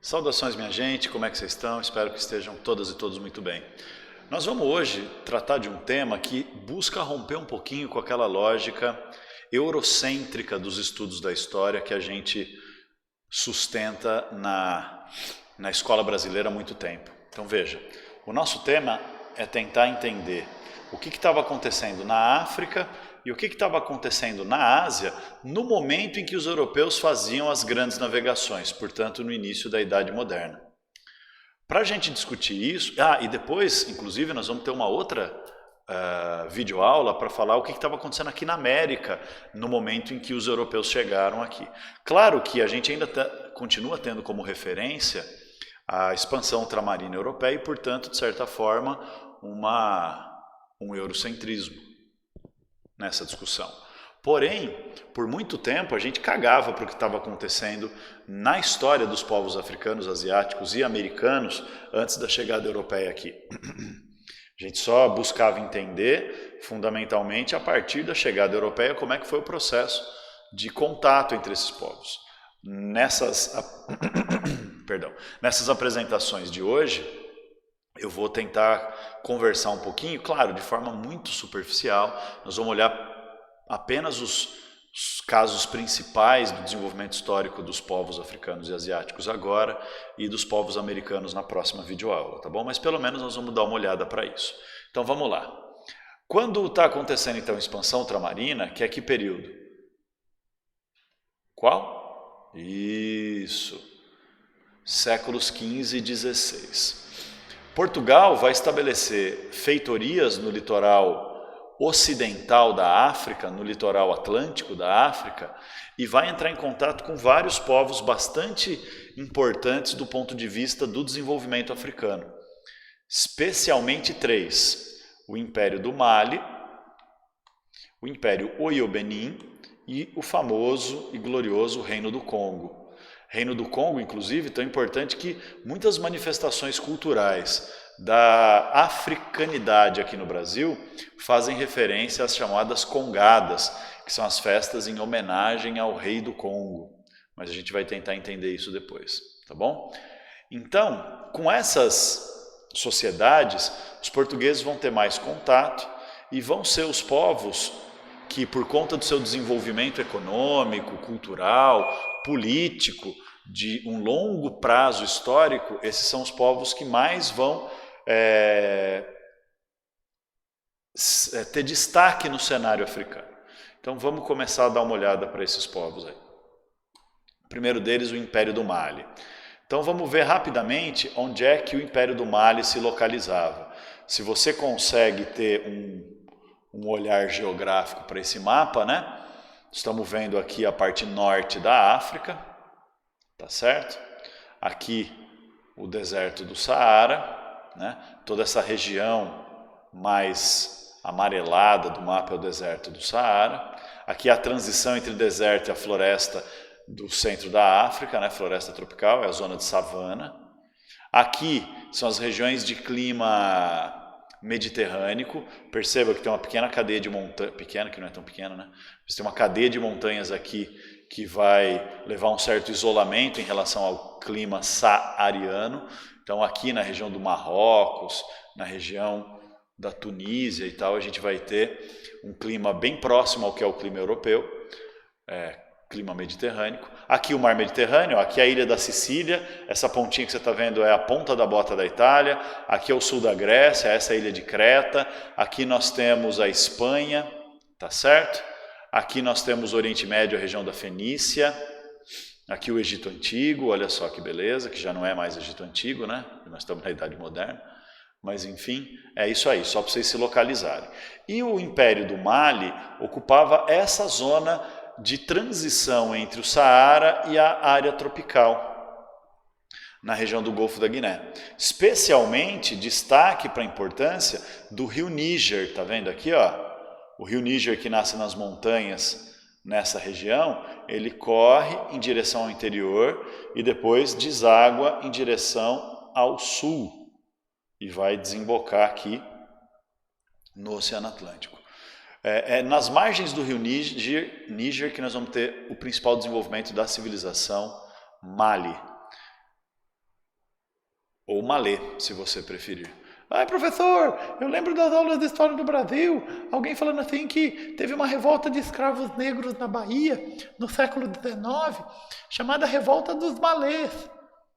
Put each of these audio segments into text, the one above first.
Saudações, minha gente, como é que vocês estão? Espero que estejam todas e todos muito bem. Nós vamos hoje tratar de um tema que busca romper um pouquinho com aquela lógica eurocêntrica dos estudos da história que a gente sustenta na escola brasileira há muito tempo. Então veja, o nosso tema é tentar entender o que estava acontecendo na África e o que estava acontecendo na Ásia no momento em que os europeus faziam as grandes navegações, portanto no início da Idade Moderna. Para a gente discutir isso, e depois, inclusive, nós vamos ter uma outra videoaula para falar o que estava acontecendo aqui na América no momento em que os europeus chegaram aqui. Claro que a gente ainda continua tendo como referência a expansão ultramarina europeia e, portanto, de certa forma, um eurocentrismo nessa discussão. Porém, por muito tempo a gente cagava para o que estava acontecendo na história dos povos africanos, asiáticos e americanos antes da chegada europeia aqui. A gente só buscava entender, fundamentalmente, a partir da chegada europeia, como é que foi o processo de contato entre esses povos. Nessas apresentações de hoje, eu vou tentar conversar um pouquinho, claro, de forma muito superficial. Nós vamos olhar apenas os casos principais do desenvolvimento histórico dos povos africanos e asiáticos agora e dos povos americanos na próxima videoaula, tá bom? Mas pelo menos nós vamos dar uma olhada para isso. Então vamos lá. Quando está acontecendo então a expansão ultramarina, que é que período? Qual? Isso. Séculos XV e XVI. Portugal vai estabelecer feitorias no litoral ocidental da África, no litoral atlântico da África, e vai entrar em contato com vários povos bastante importantes do ponto de vista do desenvolvimento africano. Especialmente três: o Império do Mali, o Império Oyo-Benin e o famoso e glorioso Reino do Congo. Reino do Congo, inclusive, tão importante que muitas manifestações culturais da africanidade aqui no Brasil fazem referência às chamadas congadas, que são as festas em homenagem ao rei do Congo. Mas a gente vai tentar entender isso depois, tá bom? Então, com essas sociedades, os portugueses vão ter mais contato e vão ser os povos que, por conta do seu desenvolvimento econômico, cultural, político, de um longo prazo histórico, esses são os povos que mais vão ter destaque no cenário africano. Então vamos começar a dar uma olhada para esses povos aí. O primeiro deles, o Império do Mali. Então vamos ver rapidamente onde é que o Império do Mali se localizava. Se você consegue ter um olhar geográfico para esse mapa, né? Estamos vendo aqui a parte norte da África, tá certo? Aqui o deserto do Saara, né? Toda essa região mais amarelada do mapa é o deserto do Saara. Aqui a transição entre o deserto e a floresta do centro da África, né? Floresta tropical, é a zona de savana. Aqui são as regiões de clima mediterrâneo. Perceba que tem uma pequena cadeia de montanhas, pequena que não é tão pequena, né? Mas tem uma cadeia de montanhas aqui que vai levar um certo isolamento em relação ao clima saariano. Então aqui na região do Marrocos, na região da Tunísia e tal, a gente vai ter um clima bem próximo ao que é o clima europeu, clima mediterrâneo. Aqui o mar Mediterrâneo, aqui a ilha da Sicília, essa pontinha que você está vendo é a ponta da bota da Itália, aqui é o sul da Grécia, essa ilha de Creta, aqui nós temos a Espanha, tá certo? Aqui nós temos o Oriente Médio, a região da Fenícia, aqui o Egito Antigo, olha só que beleza, que já não é mais Egito Antigo, né? Nós estamos na Idade Moderna, mas enfim, é isso aí, só para vocês se localizarem. E o Império do Mali ocupava essa zona de transição entre o Saara e a área tropical, na região do Golfo da Guiné. Especialmente destaque para a importância do rio Níger, tá vendo aqui, ó? O rio Níger, que nasce nas montanhas nessa região, ele corre em direção ao interior e depois deságua em direção ao sul e vai desembocar aqui no Oceano Atlântico. Nas margens do rio Níger que nós vamos ter o principal desenvolvimento da civilização Mali. ou malê, se você preferir. Ai, professor, eu lembro das aulas de história do Brasil, alguém falando assim que teve uma revolta de escravos negros na Bahia, no século XIX, chamada Revolta dos Malês.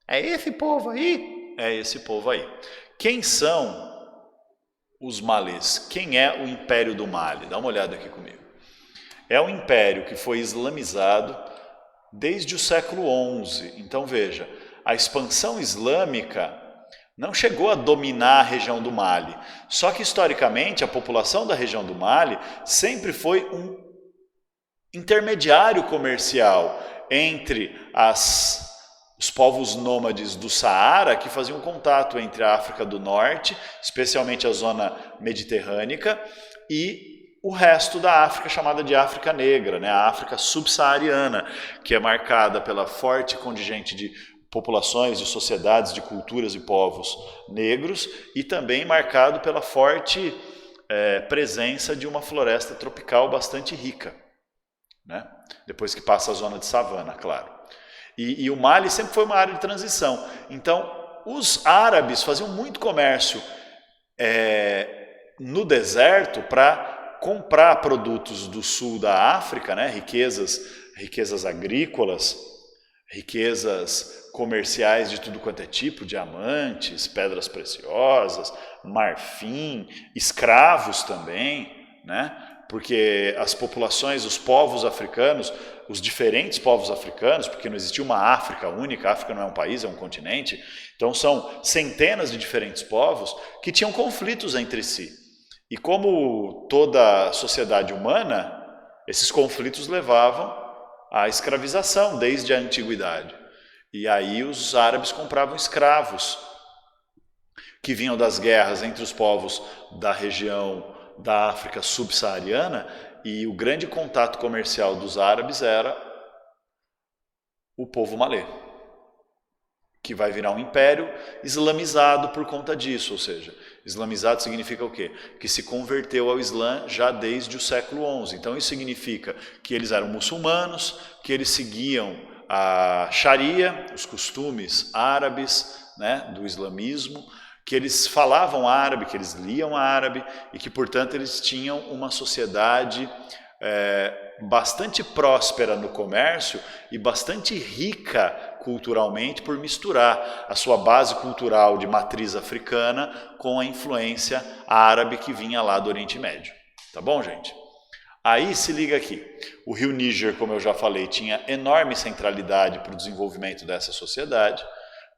É esse povo aí? É esse povo aí. Quem são os malês? Quem é o Império do Mali? Dá uma olhada aqui comigo. É um império que foi islamizado desde o século XI. Então veja, a expansão islâmica não chegou a dominar a região do Mali. Só que historicamente a população da região do Mali sempre foi um intermediário comercial entre os povos nômades do Saara, que faziam contato entre a África do Norte, especialmente a zona mediterrânea, e o resto da África, chamada de África Negra, né? A África subsaariana, que é marcada pela forte contingente de populações, de sociedades, de culturas e povos negros, e também marcado pela forte presença de uma floresta tropical bastante rica, né? Depois que passa a zona de savana, claro. E o Mali sempre foi uma área de transição. Então, os árabes faziam muito comércio no deserto para comprar produtos do sul da África, né? riquezas agrícolas, riquezas comerciais de tudo quanto é tipo, diamantes, pedras preciosas, marfim, escravos também, né? Porque as populações, os povos africanos, os diferentes povos africanos, porque não existia uma África única, a África não é um país, é um continente, então são centenas de diferentes povos que tinham conflitos entre si. E como toda sociedade humana, esses conflitos levavam à escravização desde a antiguidade. E aí os árabes compravam escravos que vinham das guerras entre os povos da região da África subsaariana, e o grande contato comercial dos árabes era o povo malê, que vai virar um império islamizado por conta disso, ou seja, islamizado significa o quê? Que se converteu ao Islã já desde o século XI. Então isso significa que eles eram muçulmanos, que eles seguiam a Sharia, os costumes árabes, né, do islamismo, que eles falavam árabe, que eles liam árabe e que, portanto, eles tinham uma sociedade bastante próspera no comércio e bastante rica culturalmente por misturar a sua base cultural de matriz africana com a influência árabe que vinha lá do Oriente Médio. Tá bom, gente? Aí se liga aqui, o rio Níger, como eu já falei, tinha enorme centralidade para o desenvolvimento dessa sociedade,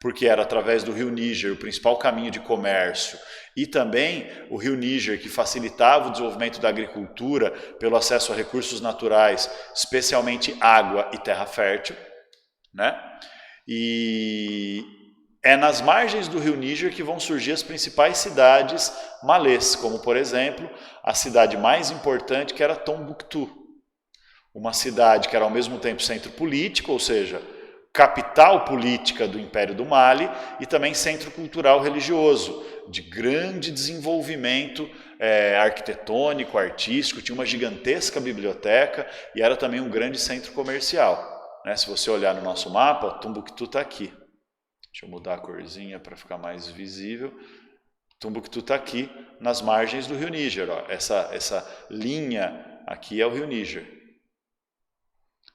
porque era através do rio Níger o principal caminho de comércio, e também o rio Níger que facilitava o desenvolvimento da agricultura pelo acesso a recursos naturais, especialmente água e terra fértil, né? E é nas margens do rio Níger que vão surgir as principais cidades malês, como por exemplo a cidade mais importante, que era Tombouctou, uma cidade que era ao mesmo tempo centro político, ou seja, capital política do Império do Mali, e também centro cultural religioso, de grande desenvolvimento arquitetônico, artístico, tinha uma gigantesca biblioteca e era também um grande centro comercial. Né? Se você olhar no nosso mapa, Tombouctou está aqui. Deixa eu mudar a corzinha para ficar mais visível. Tombouctou está aqui nas margens do rio Níger. Ó. Essa linha aqui é o rio Níger.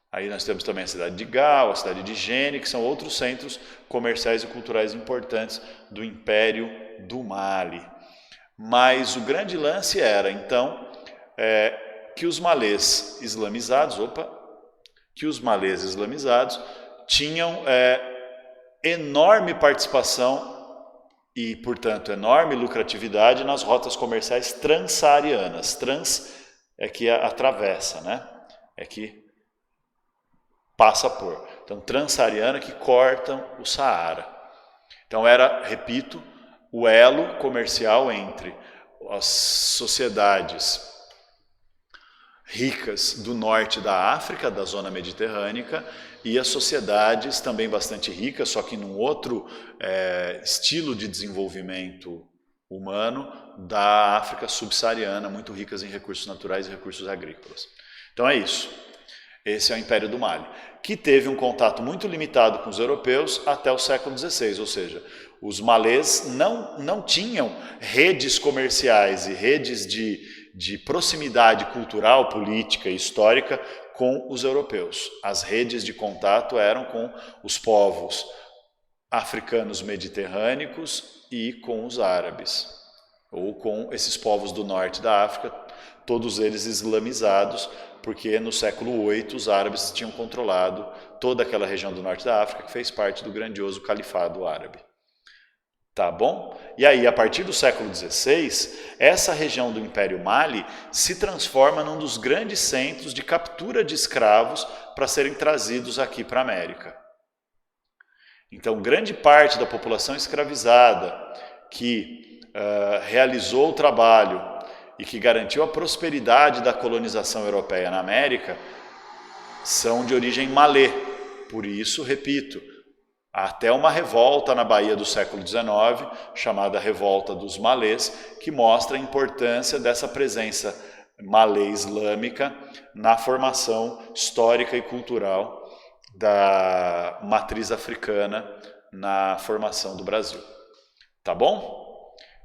Aí nós temos também a cidade de Gao, a cidade de Gênese, que são outros centros comerciais e culturais importantes do Império do Mali. Mas o grande lance era, então, que os malês islamizados, tinham enorme participação e, portanto, enorme lucratividade nas rotas comerciais transsaarianas. Trans é que atravessa, né? É que passa por. Então, transsaariana que cortam o Saara. Então, era, repito, o elo comercial entre as sociedades ricas do norte da África, da zona mediterrânea, e as sociedades também bastante ricas, só que num outro estilo de desenvolvimento humano da África subsaariana, muito ricas em recursos naturais e recursos agrícolas. Então é isso. Esse é o Império do Mali, que teve um contato muito limitado com os europeus até o século XVI, ou seja, os malês não tinham redes comerciais e redes de proximidade cultural, política e histórica com os europeus. As redes de contato eram com os povos africanos mediterrâneos e com os árabes, ou com esses povos do norte da África, todos eles islamizados, porque no século VIII os árabes tinham controlado toda aquela região do norte da África que fez parte do grandioso califado árabe. Tá bom? E aí, a partir do século XVI, essa região do Império Mali se transforma num dos grandes centros de captura de escravos para serem trazidos aqui para a América. Então, grande parte da população escravizada que realizou o trabalho e que garantiu a prosperidade da colonização europeia na América são de origem malê. Por isso, repito, até uma revolta na Bahia do século XIX, chamada Revolta dos Malês, que mostra a importância dessa presença malê-islâmica na formação histórica e cultural da matriz africana na formação do Brasil. Tá bom?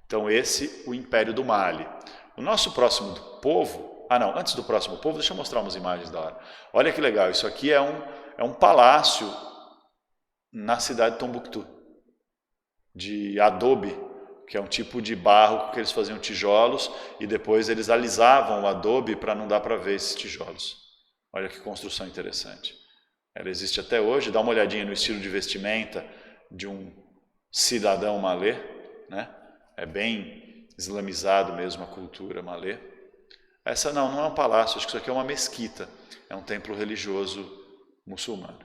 Então esse o Império do Mali. O nosso próximo povo... antes do próximo povo, deixa eu mostrar umas imagens da hora. Olha que legal, isso aqui é um palácio na cidade de Tombuctu, de adobe, que é um tipo de barro que eles faziam tijolos e depois eles alisavam o adobe para não dar para ver esses tijolos. Olha que construção interessante. Ela existe até hoje. Dá uma olhadinha no estilo de vestimenta de um cidadão malê, né? É bem islamizado mesmo a cultura malê. Essa não é um palácio, acho que isso aqui é uma mesquita, é um templo religioso muçulmano.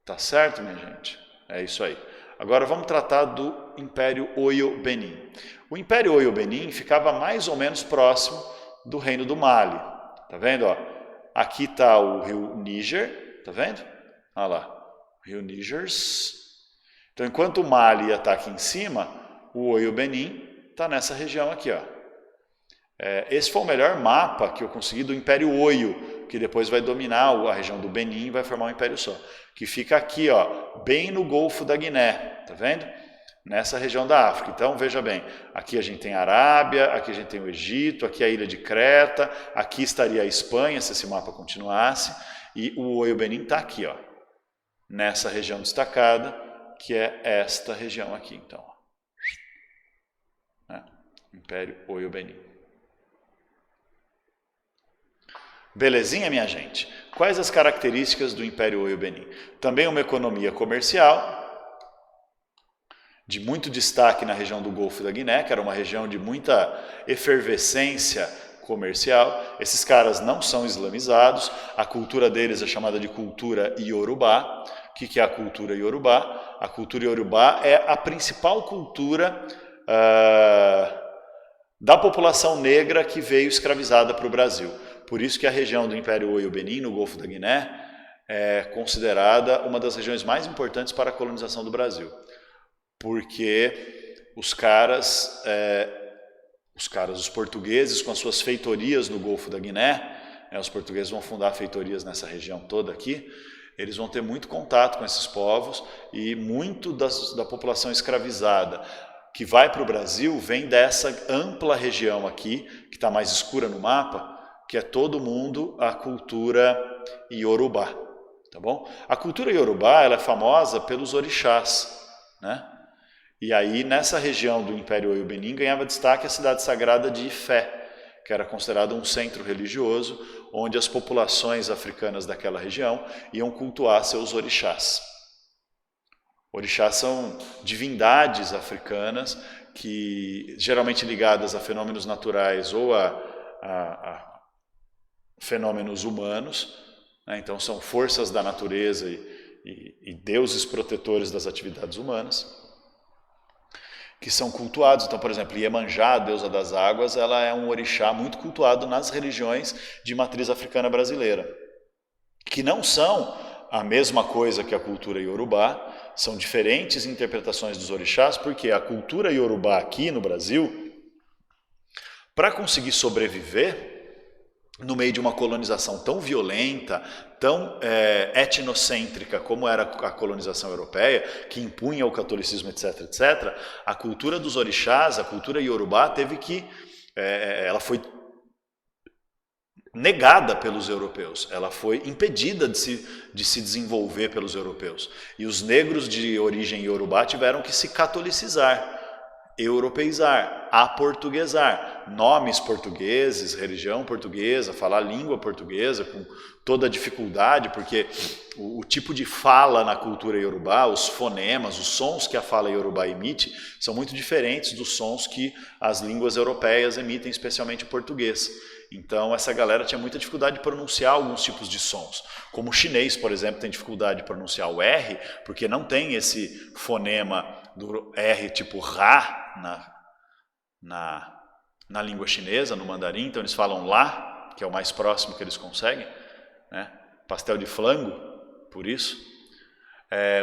Tá certo, minha gente? É isso aí. Agora vamos tratar do Império Oyo-Benin. O Império Oyo-Benin ficava mais ou menos próximo do Reino do Mali. Tá vendo? Ó? Aqui está o rio Níger, tá vendo? Olha lá, o rio Níger. Então, enquanto o Mali está aqui em cima, o Oyo-Benin está nessa região aqui, ó. Esse foi o melhor mapa que eu consegui do Império Oyo, que depois vai dominar a região do Benin e vai formar um império só. Que fica aqui, ó, bem no Golfo da Guiné, tá vendo? Nessa região da África. Então, veja bem, aqui a gente tem a Arábia, aqui a gente tem o Egito, aqui a ilha de Creta, aqui estaria a Espanha, se esse mapa continuasse, e o Oyo-Benin está aqui, ó, nessa região destacada, que é esta região aqui, então. Ó. Império Oyo-Benin. Belezinha, minha gente? Quais as características do Império Oyo-Benin? Também uma economia comercial, de muito destaque na região do Golfo da Guiné, que era uma região de muita efervescência comercial. Esses caras não são islamizados, a cultura deles é chamada de cultura Yorubá. O que é a cultura Yorubá? A cultura Yorubá é a principal cultura da população negra que veio escravizada para o Brasil. Por isso que a região do Império Oyo-Benin, no Golfo da Guiné, é considerada uma das regiões mais importantes para a colonização do Brasil. Porque os portugueses, com as suas feitorias no Golfo da Guiné, os portugueses vão fundar feitorias nessa região toda aqui, eles vão ter muito contato com esses povos e muito da população escravizada que vai para o Brasil vem dessa ampla região aqui, que está mais escura no mapa, que é todo mundo a cultura Yorubá, tá bom? A cultura Yorubá ela é famosa pelos orixás, né? E aí nessa região do Império Oyo-Benin ganhava destaque a cidade sagrada de Ifé, que era considerada um centro religioso, onde as populações africanas daquela região iam cultuar seus orixás. Orixás são divindades africanas, que geralmente ligadas a fenômenos naturais ou a fenômenos humanos, né? Então são forças da natureza e deuses protetores das atividades humanas, que são cultuados. Então, por exemplo, Iemanjá, a deusa das águas, ela é um orixá muito cultuado nas religiões de matriz africana brasileira, que não são a mesma coisa que a cultura Yorubá, são diferentes interpretações dos orixás, porque a cultura Yorubá aqui no Brasil, para conseguir sobreviver, no meio de uma colonização tão violenta, tão etnocêntrica como era a colonização europeia, que impunha o catolicismo, etc., etc., a cultura dos orixás, a cultura iorubá, ela foi negada pelos europeus, ela foi impedida de se desenvolver pelos europeus. E os negros de origem iorubá tiveram que se catolicizar, europeizar, aportuguesar, nomes portugueses, religião portuguesa, falar língua portuguesa com toda a dificuldade, porque o tipo de fala na cultura iorubá, os fonemas, os sons que a fala iorubá emite, são muito diferentes dos sons que as línguas europeias emitem, especialmente o português. Então essa galera tinha muita dificuldade de pronunciar alguns tipos de sons. Como o chinês, por exemplo, tem dificuldade de pronunciar o R, porque não tem esse fonema do R tipo Ra na língua chinesa, no mandarim. Então eles falam lá, que é o mais próximo que eles conseguem, né? Pastel de flango, por isso.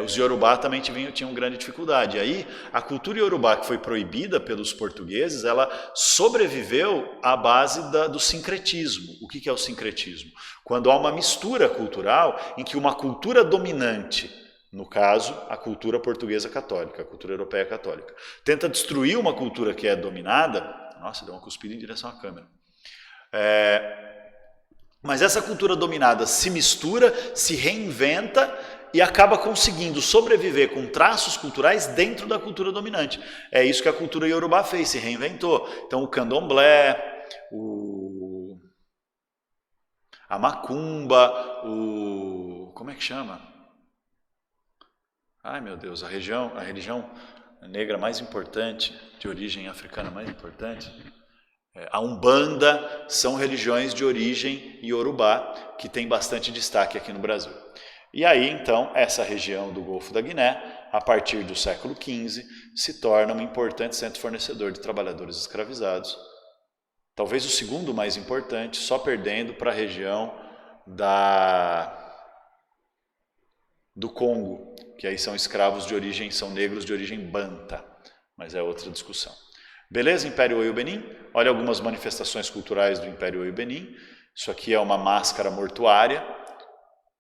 Os iorubá também tinham grande dificuldade. E aí, a cultura iorubá, que foi proibida pelos portugueses, ela sobreviveu à base do sincretismo. O que é o sincretismo? Quando há uma mistura cultural em que uma cultura dominante, no caso, a cultura portuguesa católica, a cultura europeia católica, tenta destruir uma cultura que é dominada. Nossa, deu uma cuspida em direção à câmera. Mas essa cultura dominada se mistura, se reinventa e acaba conseguindo sobreviver com traços culturais dentro da cultura dominante. É isso que a cultura iorubá fez, se reinventou. Então o candomblé, a macumba, como é que chama? Ai meu Deus, a religião negra mais importante, de origem africana mais importante, a Umbanda, são religiões de origem iorubá, que tem bastante destaque aqui no Brasil. E aí, então, essa região do Golfo da Guiné, a partir do século XV, se torna um importante centro fornecedor de trabalhadores escravizados. Talvez o segundo mais importante, só perdendo para a região do Congo, que aí são escravos de origem, são negros de origem banta, mas é outra discussão. Beleza, Império Oiô-Benin? Olha algumas manifestações culturais do Império Oiô-Benin. Isso aqui é uma máscara mortuária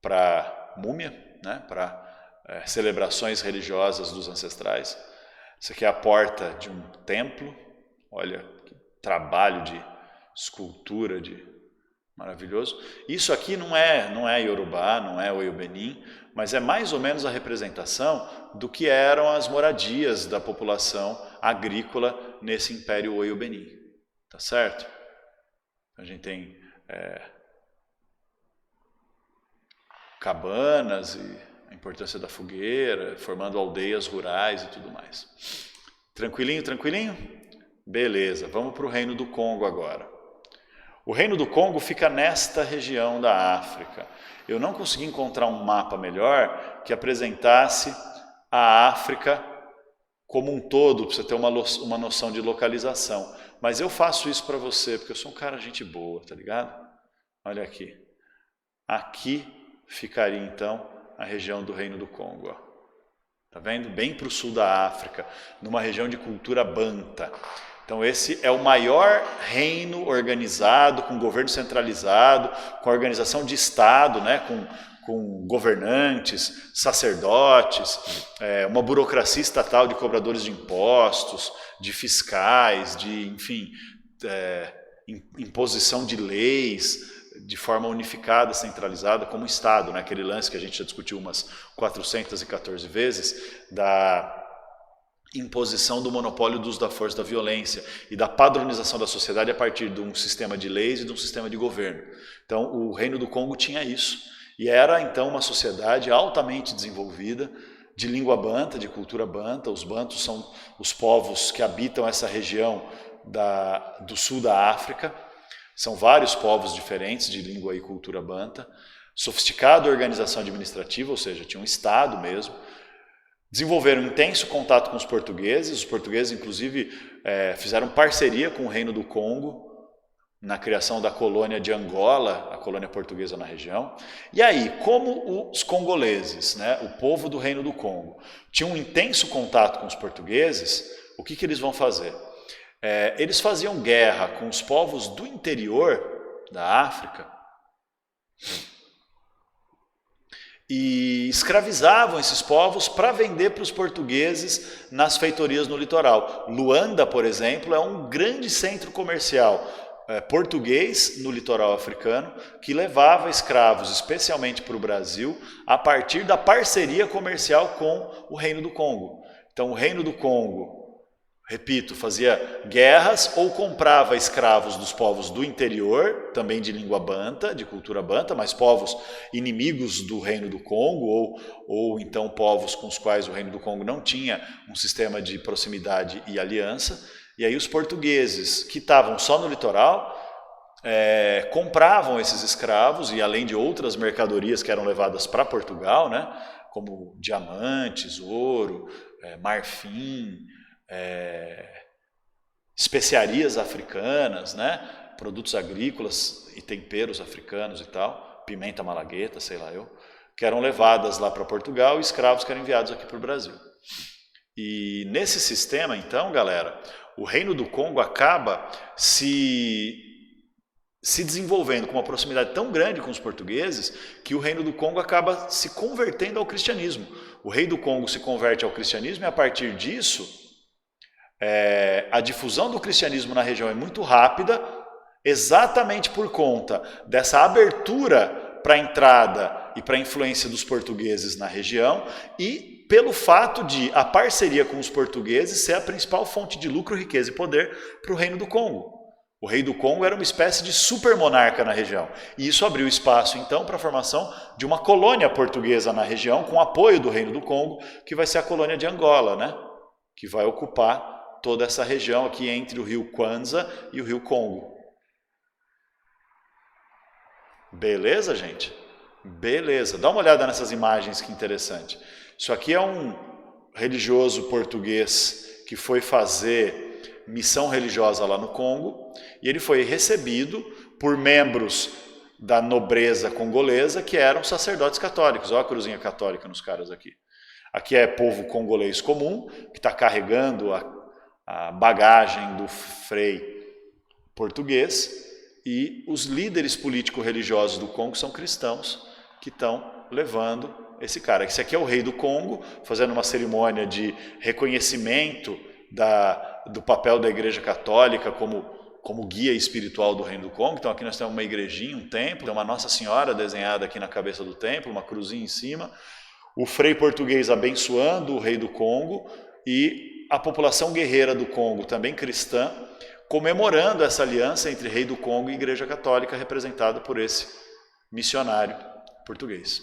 para múmia, né? Para celebrações religiosas dos ancestrais. Isso aqui é a porta de um templo. Olha que trabalho de escultura, maravilhoso. Isso aqui não é Iorubá, não é Oiô-Benin, mas é mais ou menos a representação do que eram as moradias da população agrícola nesse Império Oiô-Benin. Tá certo? A gente tem cabanas e a importância da fogueira, formando aldeias rurais e tudo mais. Tranquilinho, tranquilinho? Beleza, vamos para o Reino do Congo agora. O Reino do Congo fica nesta região da África. Eu não consegui encontrar um mapa melhor que apresentasse a África como um todo, para você ter uma noção de localização. Mas eu faço isso para você, porque eu sou um cara gente boa, tá ligado? Olha aqui. Aqui ficaria, então, a região do Reino do Congo. Ó. Tá vendo? Bem para o sul da África, numa região de cultura banta. Então esse é o maior reino organizado, com governo centralizado, com organização de Estado, né? com governantes, sacerdotes, uma burocracia estatal de cobradores de impostos, de fiscais, enfim, imposição de leis de forma unificada, centralizada, como Estado, né? Aquele lance que a gente já discutiu umas 414 vezes, da imposição do monopólio do uso da força e da violência e da padronização da sociedade a partir de um sistema de leis e de um sistema de governo. Então, o Reino do Congo tinha isso. E era, então, uma sociedade altamente desenvolvida, de língua banta, de cultura banta. Os bantos são os povos que habitam essa região do sul da África. São vários povos diferentes de língua e cultura banta. Sofisticada organização administrativa, ou seja, tinha um Estado mesmo. Desenvolveram um intenso contato com os portugueses inclusive, fizeram parceria com o Reino do Congo na criação da colônia de Angola, a colônia portuguesa na região. E aí, como os congoleses, né, o povo do Reino do Congo, tinham um intenso contato com os portugueses, o que eles vão fazer? Eles faziam guerra com os povos do interior da África, e escravizavam esses povos para vender para os portugueses nas feitorias no litoral. Luanda, por exemplo, é um grande centro comercial português no litoral africano que levava escravos especialmente para o Brasil a partir da parceria comercial com o Reino do Congo. Então o Reino do Congo, repito, fazia guerras ou comprava escravos dos povos do interior, também de língua banta, de cultura banta, mas povos inimigos do Reino do Congo ou então povos com os quais o Reino do Congo não tinha um sistema de proximidade e aliança. E aí os portugueses, que estavam só no litoral, compravam esses escravos e além de outras mercadorias que eram levadas para Portugal, né, como diamantes, ouro, marfim, especiarias africanas, né, produtos agrícolas e temperos africanos e tal, pimenta malagueta, sei lá eu, que eram levadas lá para Portugal e escravos que eram enviados aqui para o Brasil. E nesse sistema, então, galera, o Reino do Congo acaba se desenvolvendo com uma proximidade tão grande com os portugueses que o Reino do Congo acaba se convertendo ao cristianismo. O rei do Congo se converte ao cristianismo e a partir disso a difusão do cristianismo na região é muito rápida, exatamente por conta dessa abertura para a entrada e para a influência dos portugueses na região e pelo fato de a parceria com os portugueses ser a principal fonte de lucro, riqueza e poder para o Reino do Congo. O rei do Congo era uma espécie de supermonarca na região. E isso abriu espaço, então, para a formação de uma colônia portuguesa na região, com apoio do Reino do Congo, que vai ser a colônia de Angola, né? Que vai ocupar toda essa região aqui entre o rio Kwanza e o rio Congo. Beleza, gente? Beleza. Dá uma olhada nessas imagens, que interessante. Isso aqui é um religioso português que foi fazer missão religiosa lá no Congo e ele foi recebido por membros da nobreza congolesa que eram sacerdotes católicos. Olha a cruzinha católica nos caras aqui. Aqui é povo congolês comum que está carregando a bagagem do frei português e os líderes político-religiosos do Congo são cristãos que estão levando esse cara. Esse aqui é o rei do Congo, fazendo uma cerimônia de reconhecimento do papel da Igreja Católica como guia espiritual do Reino do Congo. Então aqui nós temos uma igrejinha, um templo, tem uma Nossa Senhora desenhada aqui na cabeça do templo, uma cruzinha em cima, o frei português abençoando o rei do Congo e a população guerreira do Congo, também cristã, comemorando essa aliança entre rei do Congo e Igreja Católica, representada por esse missionário português.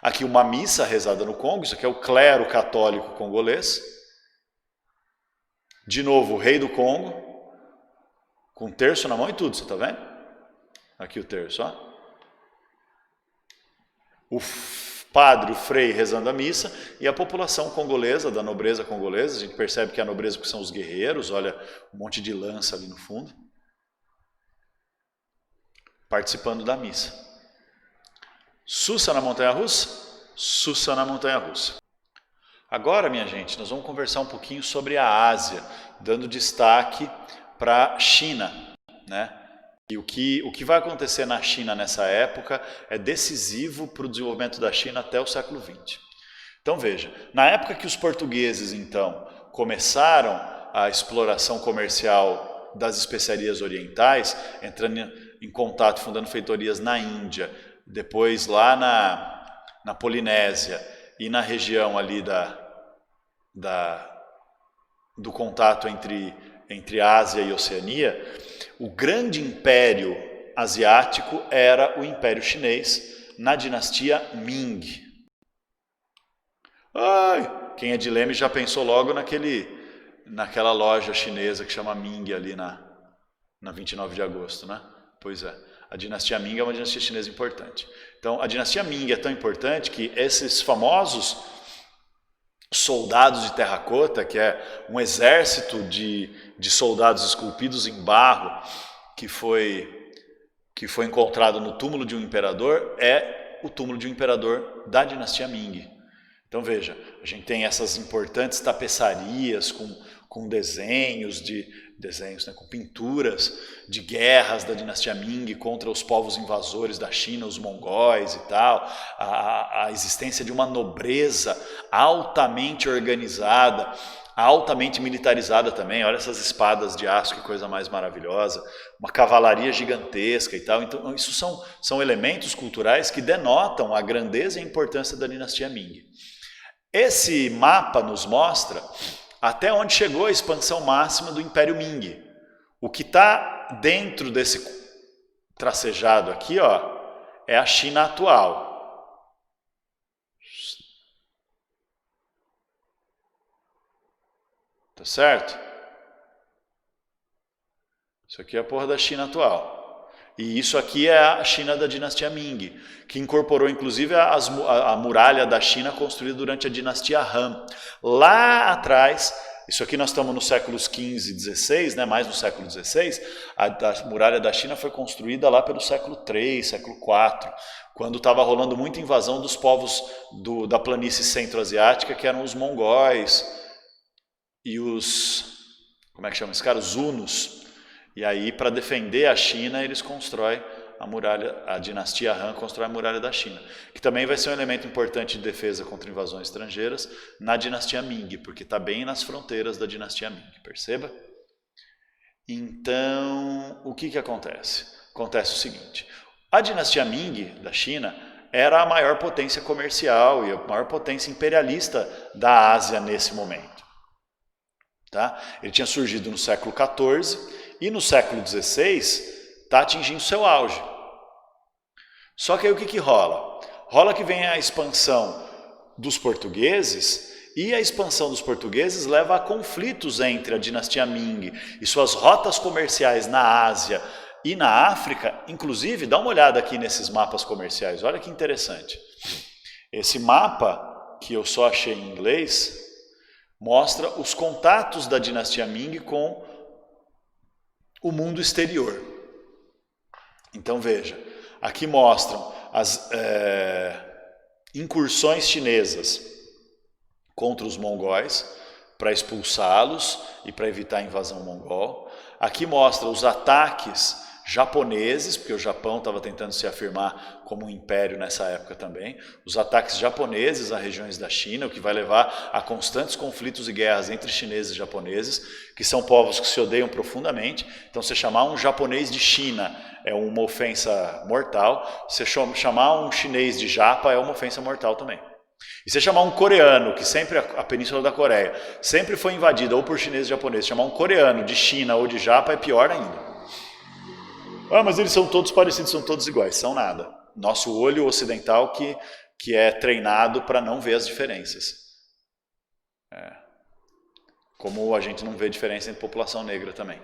Aqui uma missa rezada no Congo, isso aqui é o clero católico congolês. De novo, o rei do Congo, com um terço na mão e tudo, você está vendo? Aqui o terço, ó. O padre, o frei rezando a missa e a população congolesa, da nobreza congolesa. A gente percebe que a nobreza que são os guerreiros, olha um monte de lança ali no fundo, participando da missa. Sussa na montanha-russa? Sussa na montanha-russa. Agora, minha gente, nós vamos conversar um pouquinho sobre a Ásia, dando destaque para a China, né? E o que vai acontecer na China nessa época é decisivo para o desenvolvimento da China até o século XX. Então veja, na época que os portugueses então começaram a exploração comercial das especiarias orientais, entrando em contato, fundando feitorias na Índia, depois lá na Polinésia e na região ali do contato entre Ásia e Oceania, o grande império asiático era o Império Chinês na dinastia Ming. Ai, quem é de Leme já pensou logo naquela loja chinesa que chama Ming ali na 29 de agosto, né? Pois é. A dinastia Ming é uma dinastia chinesa importante. Então, a dinastia Ming é tão importante que esses famosos soldados de terracota, que é um exército de soldados esculpidos em barro que foi encontrado no túmulo de um imperador, é o túmulo de um imperador da dinastia Ming. Então veja, a gente tem essas importantes tapeçarias com desenhos de desenhos, né, com pinturas de guerras da dinastia Ming contra os povos invasores da China, os mongóis e tal, a existência de uma nobreza altamente organizada, altamente militarizada também. Olha essas espadas de aço, que coisa mais maravilhosa, uma cavalaria gigantesca e tal. Então isso são elementos culturais que denotam a grandeza e a importância da dinastia Ming. Esse mapa nos mostra até onde chegou a expansão máxima do Império Ming. O que está dentro desse tracejado aqui, ó, é a China atual. Tá certo? Isso aqui é a porra da China atual. E isso aqui é a China da dinastia Ming, que incorporou inclusive a muralha da China construída durante a dinastia Han. Lá atrás, isso aqui nós estamos nos séculos XV e XVI, né, mais no século XVI, a muralha da China foi construída lá pelo século III, século IV, quando estava rolando muita invasão dos povos da planície centro-asiática, que eram os mongóis e os, como é que chama esse cara? Os hunos. E aí, para defender a China, eles constroem a muralha, a dinastia Han constrói a muralha da China, que também vai ser um elemento importante de defesa contra invasões estrangeiras na dinastia Ming, porque está bem nas fronteiras da dinastia Ming, perceba? Então, o que acontece? Acontece o seguinte, a dinastia Ming da China era a maior potência comercial e a maior potência imperialista da Ásia nesse momento. Tá? Ele tinha surgido no século XIV e no século XVI está atingindo seu auge. Só que aí o que rola? Rola que vem a expansão dos portugueses, e a expansão dos portugueses leva a conflitos entre a dinastia Ming e suas rotas comerciais na Ásia e na África. Inclusive, dá uma olhada aqui nesses mapas comerciais, olha que interessante. Esse mapa, que eu só achei em inglês, mostra os contatos da dinastia Ming com o mundo exterior. Então veja, aqui mostram as incursões chinesas contra os mongóis para expulsá-los e para evitar a invasão mongol. Aqui mostra os ataques japoneses, porque o Japão estava tentando se afirmar como um império nessa época também, os ataques japoneses a regiões da China, o que vai levar a constantes conflitos e guerras entre chineses e japoneses, que são povos que se odeiam profundamente. Então, você chamar um japonês de China é uma ofensa mortal, você chamar um chinês de japa é uma ofensa mortal também. E você chamar um coreano, que sempre a península da Coreia sempre foi invadida ou por chineses ou japoneses, chamar um coreano de China ou de japa é pior ainda. Ah, mas eles são todos parecidos, são todos iguais. São nada. Nosso olho ocidental que é treinado para não ver as diferenças. Como a gente não vê diferença entre população negra também.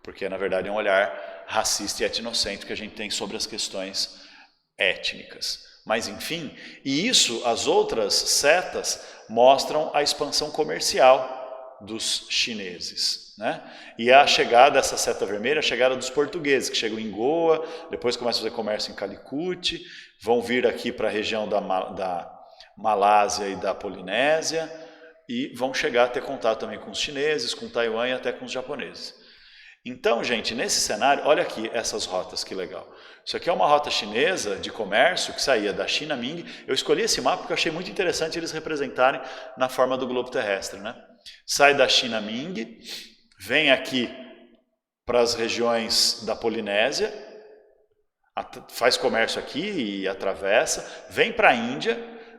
Porque, na verdade, é um olhar racista e etnocêntrico que a gente tem sobre as questões étnicas. Mas, enfim, e isso, as outras setas mostram a expansão comercial dos chineses, né? E a chegada dessa seta vermelha, a chegada dos portugueses, que chegam em Goa, depois começam a fazer comércio em Calicut, vão vir aqui para a região da Malásia e da Polinésia, e vão chegar a ter contato também com os chineses, com Taiwan e até com os japoneses. Então, gente, nesse cenário, olha aqui essas rotas, que legal. Isso aqui é uma rota chinesa de comércio que saía da China Ming. Eu escolhi esse mapa porque eu achei muito interessante eles representarem na forma do globo terrestre, né? Sai da China Ming, vem aqui para as regiões da Polinésia, faz comércio aqui e atravessa, vem para a Índia,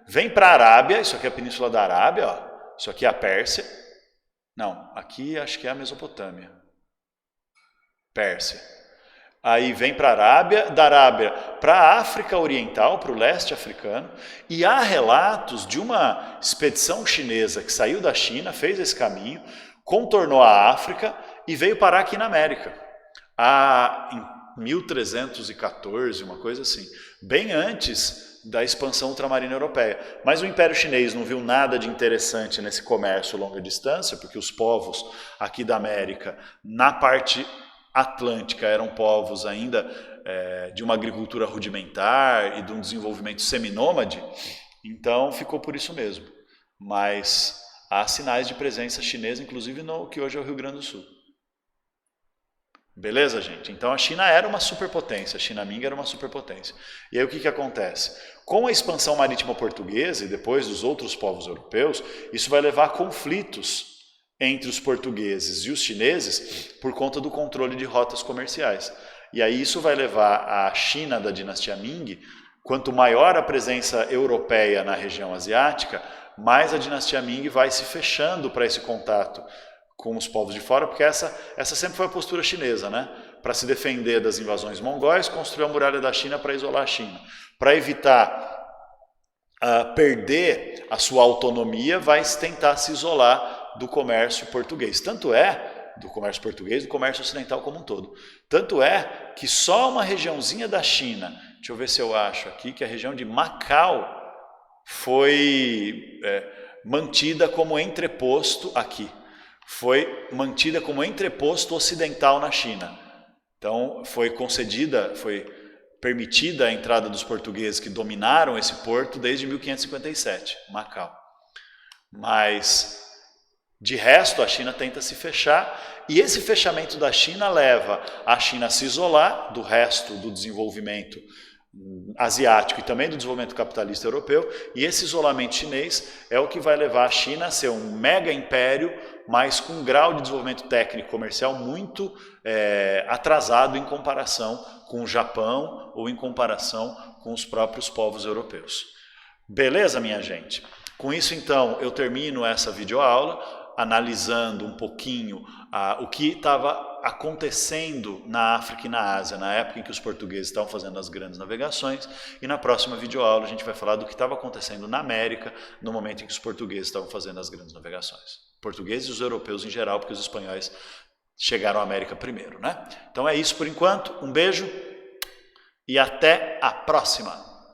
vem para a Arábia, isso aqui é a Península da Arábia, ó. Isso aqui é a Pérsia. Não, aqui acho que é a Mesopotâmia. Pérsia. Aí vem para a Arábia, da Arábia para a África Oriental, para o leste africano, e há relatos de uma expedição chinesa que saiu da China, fez esse caminho, contornou a África e veio parar aqui na América, em 1314, uma coisa assim, bem antes da expansão ultramarina europeia. Mas o Império Chinês não viu nada de interessante nesse comércio longa distância, porque os povos aqui da América, na parte atlântica, eram povos ainda de uma agricultura rudimentar e de um desenvolvimento seminômade, então ficou por isso mesmo. Mas há sinais de presença chinesa, inclusive no que hoje é o Rio Grande do Sul. Beleza, gente? Então a China era uma superpotência, a China Ming era uma superpotência. E aí o que acontece? Com a expansão marítima portuguesa e depois dos outros povos europeus, isso vai levar a conflitos entre os portugueses e os chineses por conta do controle de rotas comerciais. E aí isso vai levar a China da dinastia Ming, quanto maior a presença europeia na região asiática, mais a dinastia Ming vai se fechando para esse contato com os povos de fora, porque essa sempre foi a postura chinesa, né? Para se defender das invasões mongóis, construiu a muralha da China para isolar a China. Para evitar perder a sua autonomia, vai tentar se isolar do comércio português. Tanto é, do comércio português, do comércio ocidental como um todo. Tanto é que só uma regiãozinha da China, deixa eu ver se eu acho aqui, que a região de Macau foi mantida como entreposto aqui. Foi mantida como entreposto ocidental na China. Então foi permitida a entrada dos portugueses que dominaram esse porto desde 1557, Macau. Mas, de resto, a China tenta se fechar, e esse fechamento da China leva a China a se isolar do resto do desenvolvimento asiático e também do desenvolvimento capitalista europeu, e esse isolamento chinês é o que vai levar a China a ser um mega império, mas com um grau de desenvolvimento técnico e comercial muito atrasado em comparação com o Japão ou em comparação com os próprios povos europeus. Beleza, minha gente? Com isso, então, eu termino essa videoaula analisando um pouquinho o que estava acontecendo na África e na Ásia, na época em que os portugueses estavam fazendo as grandes navegações, e na próxima videoaula a gente vai falar do que estava acontecendo na América no momento em que os portugueses estavam fazendo as grandes navegações. Portugueses e os europeus em geral, porque os espanhóis chegaram à América primeiro, né? Então é isso por enquanto, um beijo e até a próxima!